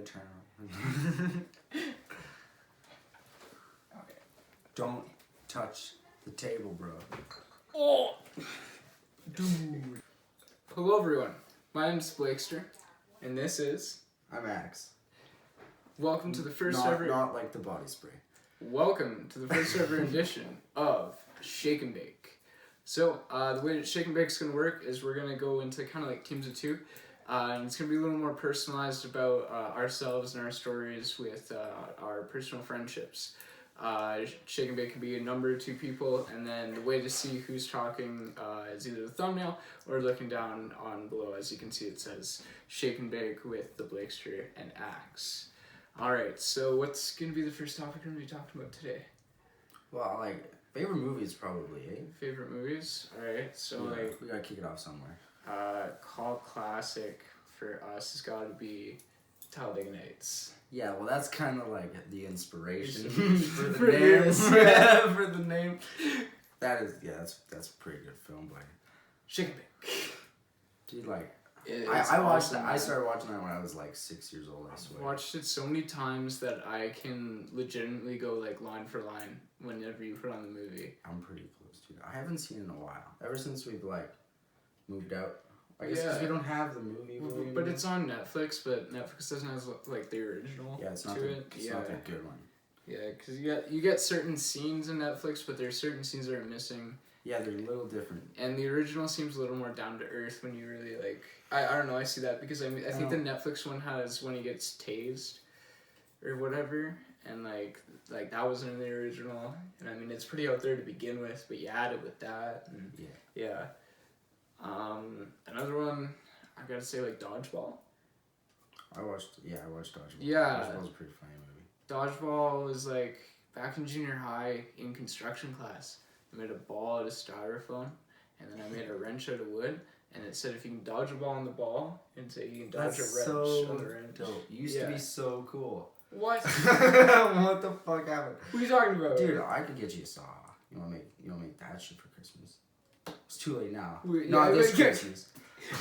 turn around. Okay. Don't touch the table, bro. Oh! Dude. Hello, everyone. My name is Theblakester, and this is... I'm Axe. Welcome to the first not, ever... Not like the body spray. Welcome to the first ever edition of Shake and Bake. So, the way that Shake and Bake is going to work is we're going to go into kind of like teams of two. And it's going to be a little more personalized about ourselves and our stories with our personal friendships. Shake and Bake can be a number of two people, and then the way to see who's talking is either the thumbnail or looking down on below. As you can see, it says Shake and Bake with Theblakester and Axe. Alright, so what's going to be the first topic we're going to be talking about today? Well, like, favorite movies probably, eh? Favorite movies? Alright, so yeah, like... we gotta kick it off somewhere. Cult classic for us has got to be Talladega Nights. Yeah, well, that's kind of like the inspiration For for the name. For the name. That is, yeah, that's a pretty good film, but Shake and Bake. Dude, like, It's I watched awesome, that. man. I started watching that when I was like 6 years old. I swear. I've watched it so many times that I can legitimately go like line for line whenever you put on the movie. I'm pretty close to it. I haven't seen it in a while. Ever since we've like moved out. I guess because we don't have the movie. But it's on Netflix, but Netflix doesn't have like the original. Yeah, it's not to the, it. it's Yeah. not the good one. Yeah, because you get certain scenes in Netflix, but there's certain scenes that are missing. Yeah, they're a little different. And the original seems a little more down to earth when you really like. I don't know. I see that because I think the Netflix one has when he gets tased, or whatever, and like that wasn't in the original. And I mean it's pretty out there to begin with, but you add it with that. And yeah. Another one I gotta say like Dodgeball. I watched Dodgeball. Yeah. Dodgeball's a pretty funny movie. Dodgeball was like back in junior high in construction class. I made a ball out of styrofoam, and then I made a wrench out of wood, and it said if you can dodge a ball on the ball, and say you can dodge a wrench on the wrench. Dope. Used to be so cool. What? What the fuck happened? What are you talking about? Dude, I could get you a saw. You wanna make that shit for Christmas? It's too late now. Yeah, this Christmas.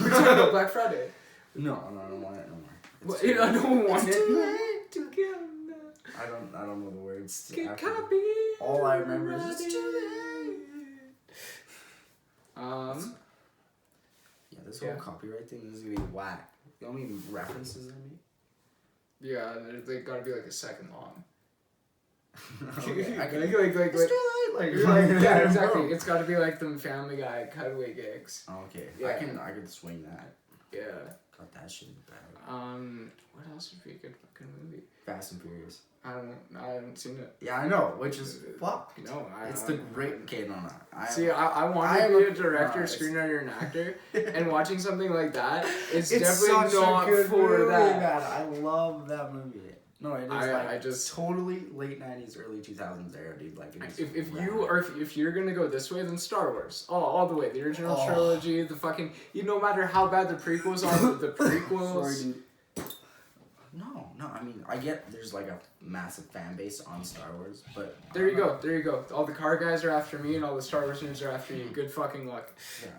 We're talking about Black Friday. No, I don't want it no more. What? You know, I don't want It's it. too late to get I don't know the words. Get copy. All I remember is it's too late. Yeah, this whole copyright thing is gonna be whack. The only references I make. Yeah, they gotta be like a second long. Okay, I can like it's too late. yeah, exactly. It's gotta be like them Family Guy cutaway gigs. Oh, okay, Yeah. I can swing that. Yeah. Got that shit in the bag. What else would be a good fucking movie? Fast and Furious. I haven't seen it. Yeah, I know, which is fucked. No, It's the great. Okay, no. I want to be a director, screenwriter, and actor, and watching something like that is definitely not for that. Man. I love that movie. No, it is I just totally late 90s, early 2000s era, dude. Like, if you're gonna go this way, then Star Wars, all the way, the original trilogy, the fucking no matter how bad the prequels are, the prequels. Sorry, dude. No, I mean, I get there's like a massive fan base on Star Wars, but... There you go. All the car guys are after me and all the Star Wars nerds are after you. Good fucking luck. Yeah.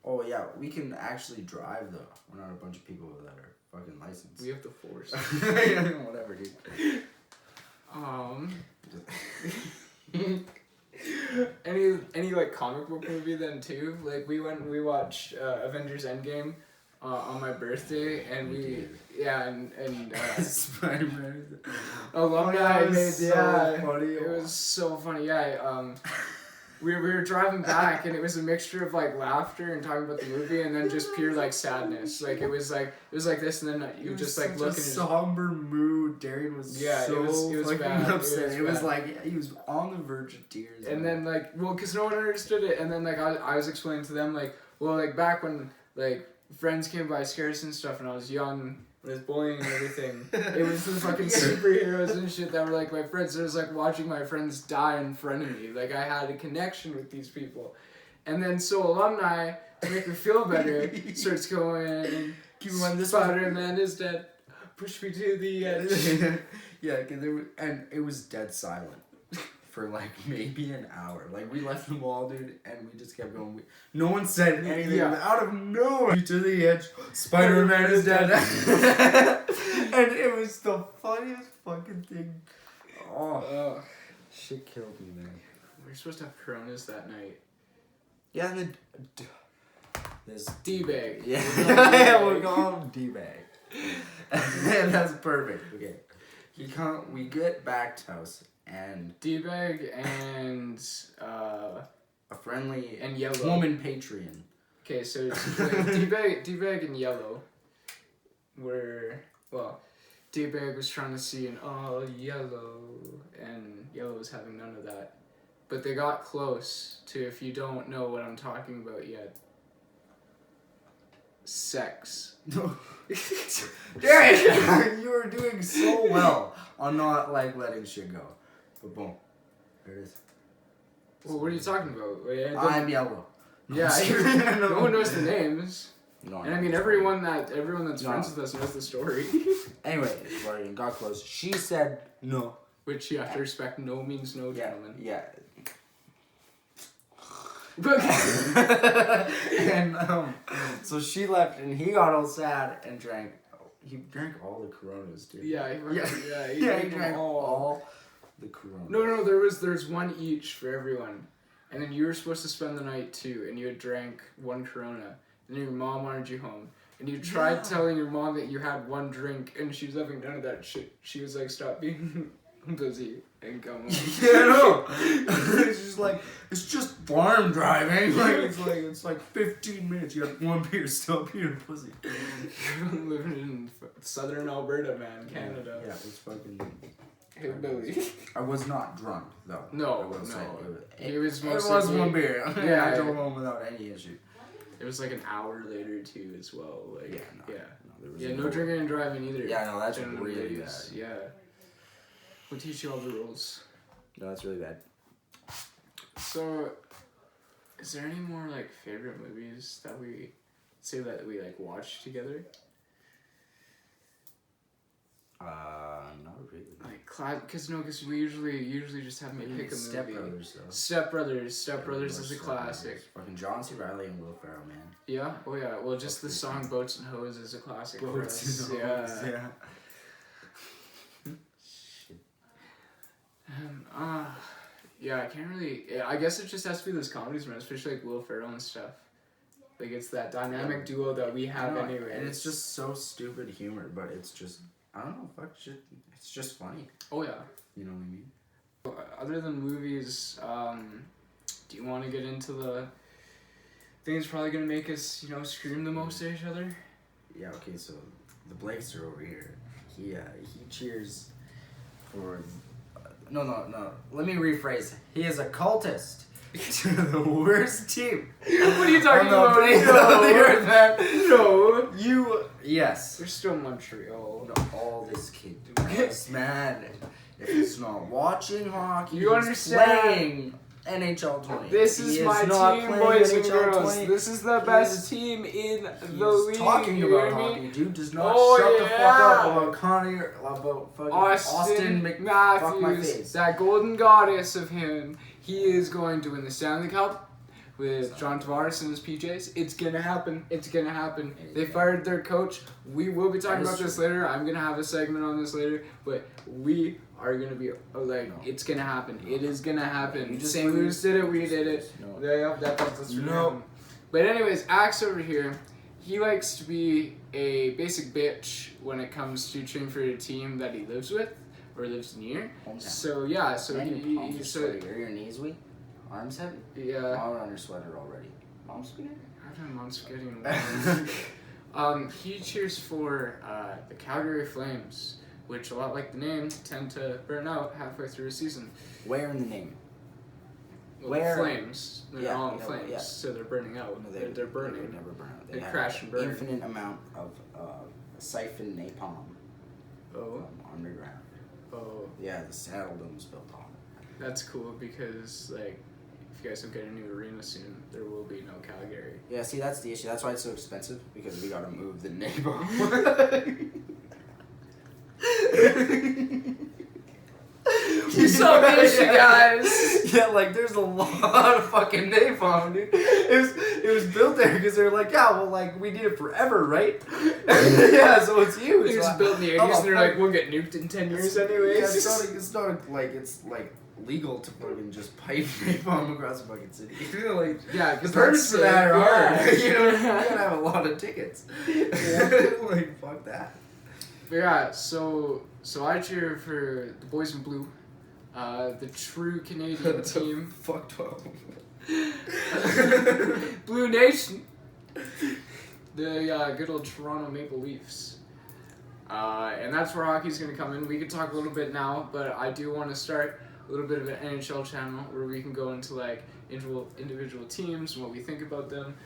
Oh, yeah, we can actually drive, though. We're not a bunch of people that are fucking licensed. We have the Force. Whatever, dude. Any like comic book movie then, too? Like, we watched Avengers Endgame on my birthday, and Spider-Man. Alumni made funny. it was so funny. We were driving back, and it was a mixture of like laughter and talking about the movie, and then just pure like sadness. Like it was like this, and then you just like look in a somber mood. Darian was it was bad. Upset. It was like he was on the verge of tears. And then like because no one understood it, and then like I was explaining to them like like back when like friends came by scared us and stuff, and I was young. With bullying and everything, it was the fucking superheroes and shit that were like my friends. It was like watching my friends die in front of me. Like I had a connection with these people, and then so alumni to make me feel better starts going. Spider-Man is dead. Push me to the edge. Yeah, and it was dead silent for like maybe an hour. Like we left the mall, dude, and we just kept going. No one said anything. Yeah. Out of nowhere, to the edge, Spider-Man is dead. And it was the funniest fucking thing. Oh, shit killed me, man. We were supposed to have Coronas that night. Yeah, and then there's D-bag. Yeah, yeah, we'll call him D-bag. And that's perfect. Okay, we get back to house and D-bag and a friendly and Yellow woman Patreon. Okay, so D-bag and Yellow were D-bag was trying to see an all yellow, and Yellow was having none of that. But they got close to, if you don't know what I'm talking about yet, sex. Dang, you were doing so well on not like letting shit go. But boom, there it is. Well, what are you talking about? I'm Yellow. Yeah, no one knows the names. No, and I mean, everyone that's friends with us knows the story. Anyway, we got close. She said no. Which you have to respect. No means no, gentlemen. Yeah. And so she left, and he got all sad and drank. He drank all the Coronas, dude. He drank all the Coronas. No, there's one each for everyone, and then you were supposed to spend the night too, and you had drank one Corona, and your mom wanted you home, and you tried telling your mom that you had one drink, and she was having none of that shit. She was like, "Stop being busy and come home." Yeah, no. It's just like, it's just farm driving. It's like 15 minutes. You have one beer, stop being a pussy. You're living in southern Alberta, man, Canada. Yeah, it was fucking hillbilly. I was not drunk though. No. It was one beer. Yeah, I drove home without any issue. It was like an hour later too, as well. Like No drinking and driving either. Yeah, no, that's Generally, really bad. Yeah. We'll teach you all the rules. No, that's really bad. So, is there any more like favorite movies that we like watched together? Not really. Like, because we usually just have me pick a movie. Step Brothers, though. Step Brothers is a classic. Fucking John C. Reilly and Will Ferrell, man. Yeah. Oh yeah. Well, just the song "Boats and Hoes" is a classic. Boats and Hoes. Yeah. Yeah, I can't really. Yeah, I guess it just has to be those comedies, man. Especially like Will Ferrell and stuff. Like it's that dynamic duo that we have anyway. And it's just so stupid humor, but it's just I don't know. Fuck shit. It's just funny. Oh yeah. You know what I mean? Other than movies, do you want to get into the thing that's probably gonna make us, scream the most at each other? Yeah. Okay. So the Blakester over here, he cheers for. No. Let me rephrase. He is a cultist to the worst team. What are you talking about? No. Yes. They're still Montreal. No, all this kid. This man. If he's not watching hockey, you understand? Playing NHL 20. This is my team, boys and girls. This is the best team in the league. Talking about hockey, dude. Does not shut the fuck up about Connie or about fucking Austin McMatthews. Fuck my face. That golden goddess of him. He is going to win the Stanley Cup with John Tavares and his PJs. It's gonna happen. They fired their coach. We will be talking about this later. I'm gonna have a segment on this later, but we are gonna be it's gonna happen. It is gonna happen. St. Louis did it. We did it. No. But anyways, Axe over here, he likes to be a basic bitch when it comes to cheering for a team that he lives with or lives near. Hometown. So yeah, so are your knees weak? Arms heavy? Yeah. I'm under sweater already. Mom's getting. Mom's getting. He cheers for the Calgary Flames, which, a lot like the name, tend to burn out halfway through a season. Where in the name? Well, Where? Flames. They're all in flames, yeah. so they're burning out. No, they're burning. They would never burn out. They crash and burn. Infinite amount of siphon napalm. Underground. Oh. Yeah, the Saddle Dome's built on it. That's cool because, if you guys don't get a new arena soon, there will be no Calgary. Yeah, see, that's the issue. That's why it's so expensive, because we gotta move the neighborhood. You What's up, Asian guys? Yeah, like there's a lot of fucking napalm, dude. It was built there because they're like, yeah, well, like we need it forever, right? Yeah, so it's huge. It was built in the 80s, and they're like, we'll get nuked in 10 years anyways. Yeah, it's not like it's like legal to fucking just pipe napalm across the fucking city. Like, yeah, the because permits for that are hard. You know, you Yeah. gotta have a lot of tickets. Like, fuck that. But yeah, so I cheer for the boys in blue, the true Canadian team. Fuck 12. Blue Nation. The good old Toronto Maple Leafs. And that's where hockey's going to come in. We could talk a little bit now, but I do want to start a little bit of an NHL channel where we can go into like individual teams and what we think about them.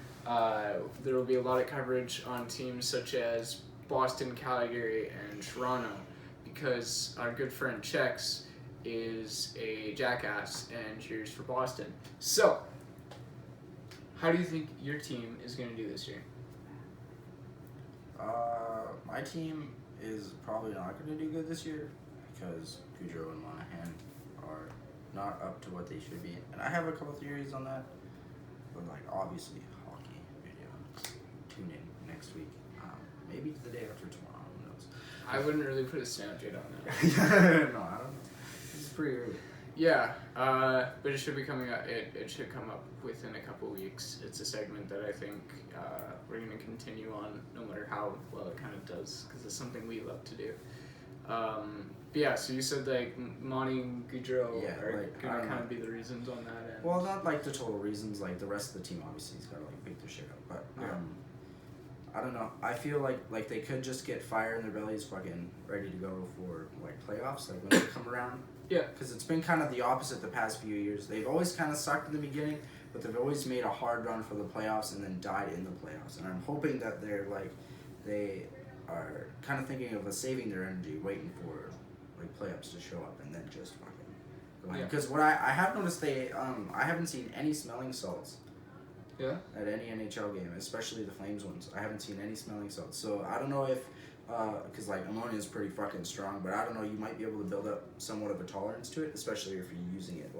There will be a lot of coverage on teams such as Boston, Calgary, and Toronto, because our good friend Chex is a jackass and cheers for Boston. So, how do you think your team is going to do this year? My team is probably not going to do good this year because Gaudreau and Monahan are not up to what they should be. And I have a couple theories on that. But, like, obviously, hockey videos. Tune in next week. Maybe the day after tomorrow. Who knows? I wouldn't really put a stamp date on that. No, I don't know. It's pretty early. Yeah, but it should be coming up. It should come up within a couple weeks. It's a segment that I think we're going to continue on, no matter how well it kind of does, because it's something we love to do. But yeah, so you said like Monty and Gaudreau are going to kind of be the reasons on that end. Well, not like the total reasons. Like the rest of the team, obviously, has got to like pick their shit up. But I don't know. I feel like they could just get fire in their bellies, fucking ready to go for like playoffs, like when they come around. Yeah. Because it's been kind of the opposite the past few years. They've always kind of sucked in the beginning, but they've always made a hard run for the playoffs and then died in the playoffs. And I'm hoping that they are kind of thinking of saving their energy, waiting for like playoffs to show up and then just fucking going. Because what I have noticed, I haven't seen any smelling salts. Yeah. At any NHL game, especially the Flames ones. I haven't seen any smelling salts. So I don't know if, because like ammonia is pretty fucking strong, but I don't know, you might be able to build up somewhat of a tolerance to it, especially if you're using it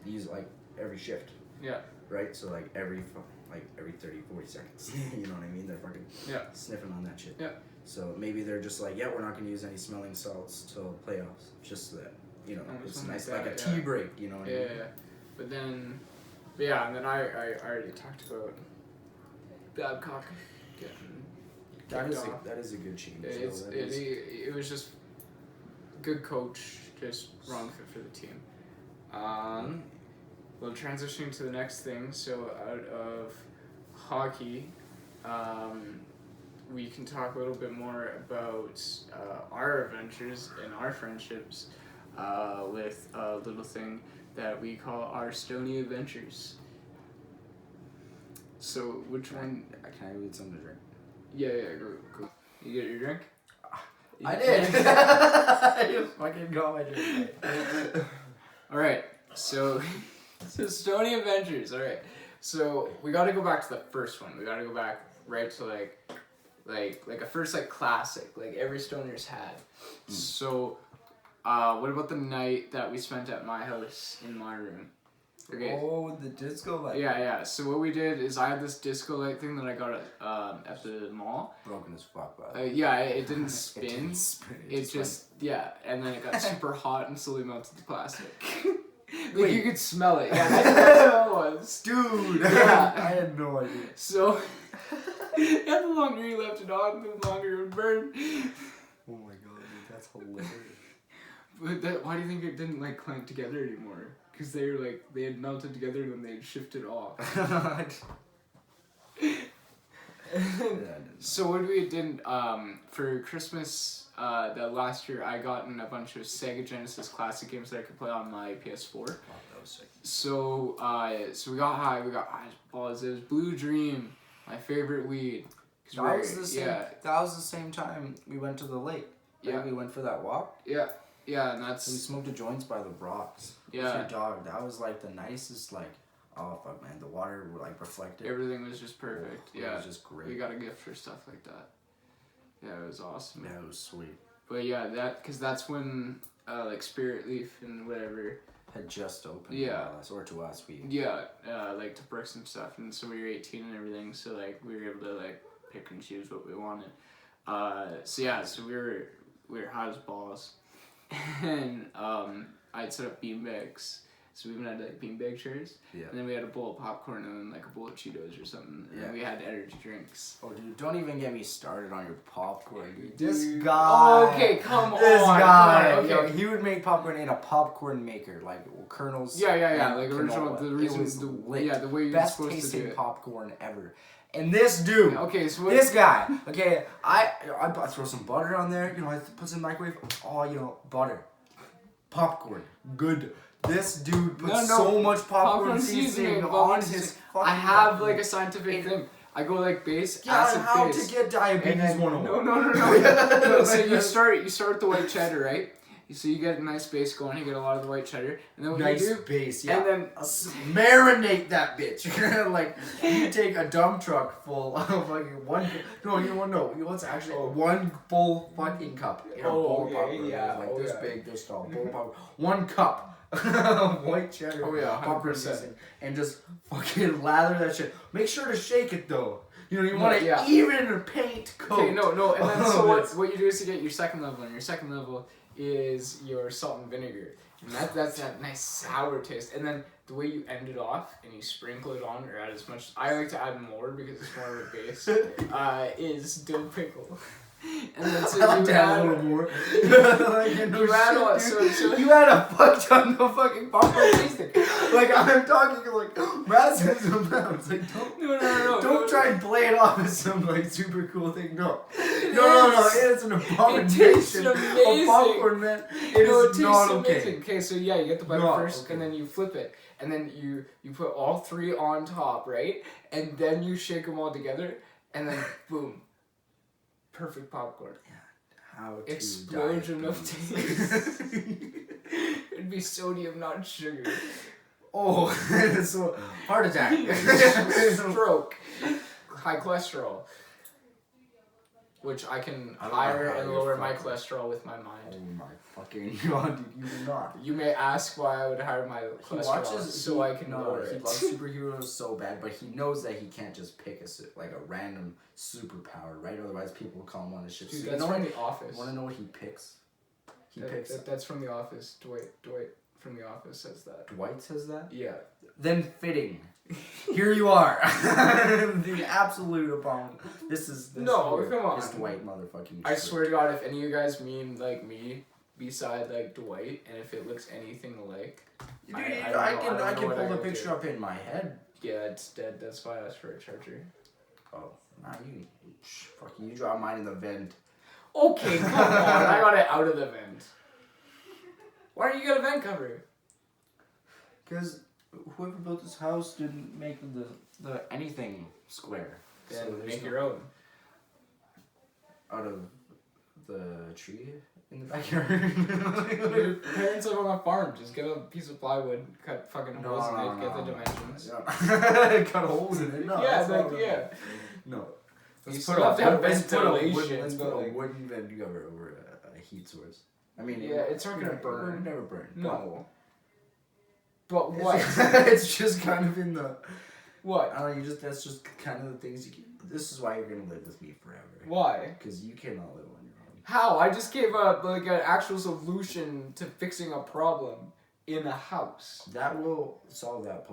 use like every shift. Yeah. Right? So like every 30, 40 seconds. You know what I mean? They're fucking sniffing on that shit. Yeah. So maybe they're just like, yeah, we're not going to use any smelling salts till playoffs. Just so that, you know, it's nice, like a tea break, you know what I mean? Yeah. But then and then I already talked about Babcock getting That is a good change. It was just good coach, just wrong fit for the team. Well, transitioning to the next thing, so out of hockey, we can talk a little bit more about our adventures and our friendships with a little thing that we call our Stoney adventures. So, which one? Can I get something to drink? Yeah, go. You get your drink? I did. I just fucking got my drink. Alright, so Stoney Adventures, alright. So we gotta go back to the first one. We gotta go back right to like a first like classic, like every Stoner's had. So what about the night that we spent at my house in my room? Okay. Oh, the disco light. Yeah. So what we did is I had this disco light thing that I got at the mall. Broken as fuck, bro. It didn't spin. It just and then it got super hot and slowly melted the plastic. Wait, you could smell it. Yeah, that's what the smell was. Dude, Yeah. I had no idea. So, the longer you left it on, the longer it would burn. Oh my god, dude, that's hilarious. But why do you think it didn't like clank together anymore? Because they had melted together when they had shifted off. So what we did for Christmas that last year, I gotten a bunch of Sega Genesis classic games that I could play on my PS4. Wow, that was sick. So we got high. We got high as balls. It was Blue Dream, my favorite weed. That was the same time we went to the lake. Right? Yeah. We went for that walk. Yeah, and that's. We smoked the joints by the rocks. Yeah. With your dog. That was like the nicest, like, oh fuck man, the water like reflected. Everything was just perfect. It was just great. We got a gift for stuff like that. Yeah, it was awesome. Yeah, it was sweet. But yeah, because that's when like Spirit Leaf and whatever. Had just opened. Yeah. Or to us, we. Yeah, like to bricks and stuff, and so we were 18 and everything, so like we were able to like pick and choose what we wanted. So we were hot as balls, and I'd set up beanbags. So we even had like beanbag chairs, and then we had a bowl of popcorn and then like a bowl of Cheetos or something, and then we had energy drinks. Oh, dude, don't even get me started on your popcorn, dude. This Dude. guy. Oh, okay, come on. This guy. Okay. Yo, he would make popcorn in a popcorn maker, like kernels. Yeah. Like original. Canola. The reason. It was lit. The way you're Best supposed to do tasting it. popcorn ever. And this dude. Okay, so This guy. Okay, I throw some butter on there. You know, I put some microwave. Oh, you know, butter, popcorn, good. This dude puts so much popcorn seasoning on his fucking. I have like a scientific thing. I go like base, acid, how base. to get diabetes 101. No. So you start with the white cheddar, right? So you get a nice base going, you get a lot of the white cheddar, and then what Nice you do, base, yeah. and then marinate that bitch. Like you take a dump truck full of like one. No, you don't know. You know what's actually one full fucking cup. In a bowl of popcorn. yeah, Like this big, this tall. Bowl of popcorn. 1 cup. White cheddar. Oh yeah, popcorn 100%. seasoning, and just fucking lather that shit. Make sure to shake it though. You know, you want to yeah. even paint coat. Okay, no, and then so what you do is you get your second level, and your second level is your salt and vinegar, and that's that nice sour taste. And then the way you end it off, and you sprinkle it on, or add as much. I like to add more because it's more of a base. Is dill pickle. And then so I like to add a little more. Like, you add a lot. So you add a fuck ton of fucking popcorn tasting. Like I'm talking like massive amounts. Like don't try and play it off as some like super cool thing. No. It's an abomination of popcorn, man. It tastes not okay. Okay, so yeah, you get the butter first, and then you flip it, and then you put all 3 on top, right? And then you shake them all together, and then boom. Perfect popcorn. How to explosion of taste. It'd be sodium, not sugar. Oh, so heart attack. Stroke. High cholesterol. Which I can higher and lower my cholesterol with my mind. Oh my fucking god, dude, you do not. You may ask why I would higher my cholesterol I can lower it. He loves superheroes so bad, but he knows that he can't just pick a random superpower, right? Otherwise people will call him on his shit. Dude, that's from The Office. Want to know what he picks? That's from The Office. Dwight from The Office says that. Dwight says that? Yeah. Then fitting. Here you are. The absolute abomination. Come on. This Dwight motherfucking I swear to God, if any of you guys mean like me beside like Dwight, and if it looks anything alike, I can pull the picture up in my head. Yeah, it's dead. That's why I asked for a charger. Oh, nah, you draw mine in the vent. Okay, come on. I got it out of the vent. Why do you get a vent cover? Because whoever built this house didn't make the anything square. Then so make your own. Out of the tree in the backyard. Your parents live on a farm. Just get a piece of plywood, cut fucking holes in it, get the dimensions. Cut holes in it. No. No. Let's put a wooden vent cover over a heat source. I mean, it's not gonna burn. It would never burn. No. But what? It's just kind of in the. What? I don't know. That's just kind of the things you can. This is why you're gonna live with me forever. Why? Because you cannot live on your own. How? I just gave up like an actual solution to fixing a problem in a house. That will solve that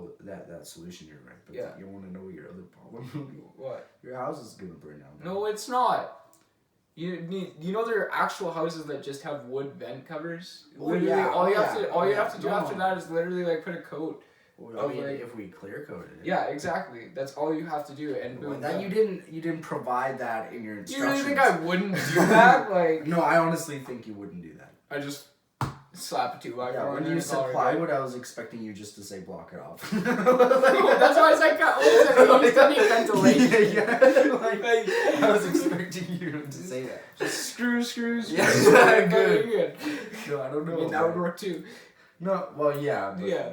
solution. You're right. But you want to know what your other problem will be? What? Your house is gonna burn down. No, it's not. You know there are actual houses that just have wood vent covers. All you have to do after that is literally like put a coat. Well, I mean, if we clear coated it. Yeah, exactly. That's all you have to do, and boom. That you didn't provide that in your instructions. You really think I wouldn't do that? Like. No, I honestly think you wouldn't do that. I just slap a 2x4. When you said plywood, I was expecting you just to say block it off. No, that's why I said cut holes and you ventilation. Yeah. I was expecting you to say that. Just screws. Yeah, good. No, I don't know. I mean, that would work too. No, well, yeah. But yeah.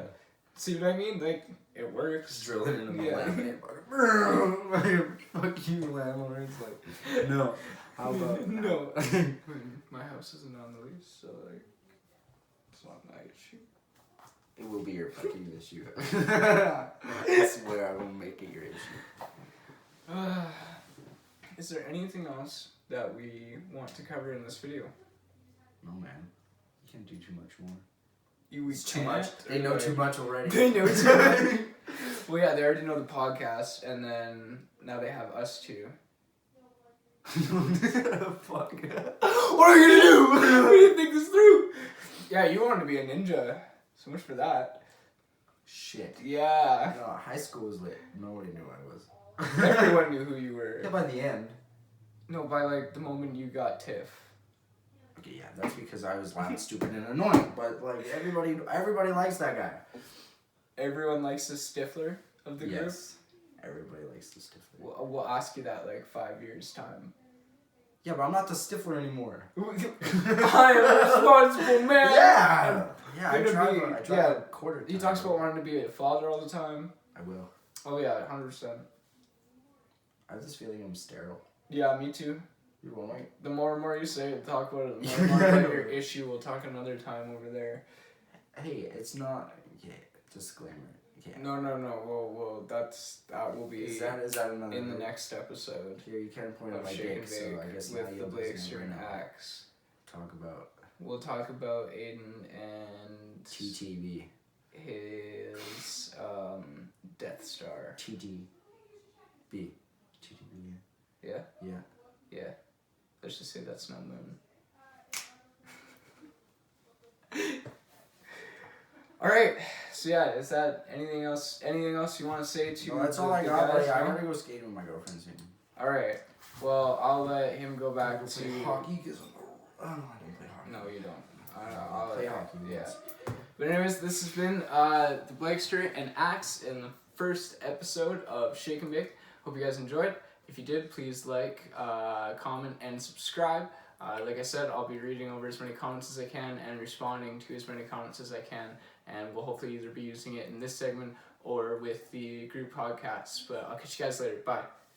See what I mean? Like, it works. Just drill it into the laminate. Fuck you, landlord. It's like, no. How about no? My house isn't on the lease, so like. not my issue. It will be your fucking issue. I swear I will make it your issue. Is there anything else that we want to cover in this video? No, man. You can't do too much more. It's too much. They know too much already. They know too much. Well, yeah, they already know the podcast, and then now they have us too. Fuck. What are you gonna do? We didn't think this through. Yeah, you wanted to be a ninja. So much for that. Shit. Yeah. No, high school was lit. Nobody knew I was. Everyone knew who you were. Yeah, by the end. No, by like the moment you got Tiff. Okay, yeah, that's because I was loud, stupid, and annoying. But like everybody likes that guy. Everyone likes the Stifler of the group. Yes. Everybody likes the Stifler. We'll ask you that like 5 years time. Yeah, but I'm not the Stifler anymore. I am a responsible man. Yeah. Yeah, I Gonna drive a quarter. He talks about wanting to be a father all the time. I will. Oh yeah, 100%. I have this feeling I'm sterile. Yeah, me too. You won't. The more and more you say it, talk about it, the more and more about your issue. We'll talk another time over there. Hey, it's not. Yeah, disclaimer. Yeah. No. Well, that will be Is that another in the group? next episode. Here, you can't point at Of my Shake and dick, so Bake I guess with now the you'll Theblakester and now Axe. talk about We'll talk about Aiden and TTV. his Death Star. TTB. TTB. Yeah? Yeah. Yeah. Let's just say that's no moon. Alright, so yeah, is that anything else you want to say to No, that's all the I got, guys? buddy. I No? gotta go skating with my girlfriend soon. Alright, well, I'll let him go back Go to... play hockey, because I don't play hockey. No, you don't. I'll play let- hockey. Yeah. Yes. But anyways, this has been the Theblakester and Axe in the first episode of Shake and Bake. Hope you guys enjoyed. If you did, please like, comment, and subscribe. Like I said, I'll be reading over as many comments as I can and responding to as many comments as I can. And we'll hopefully either be using it in this segment or with the group podcasts. But I'll catch you guys later. Bye.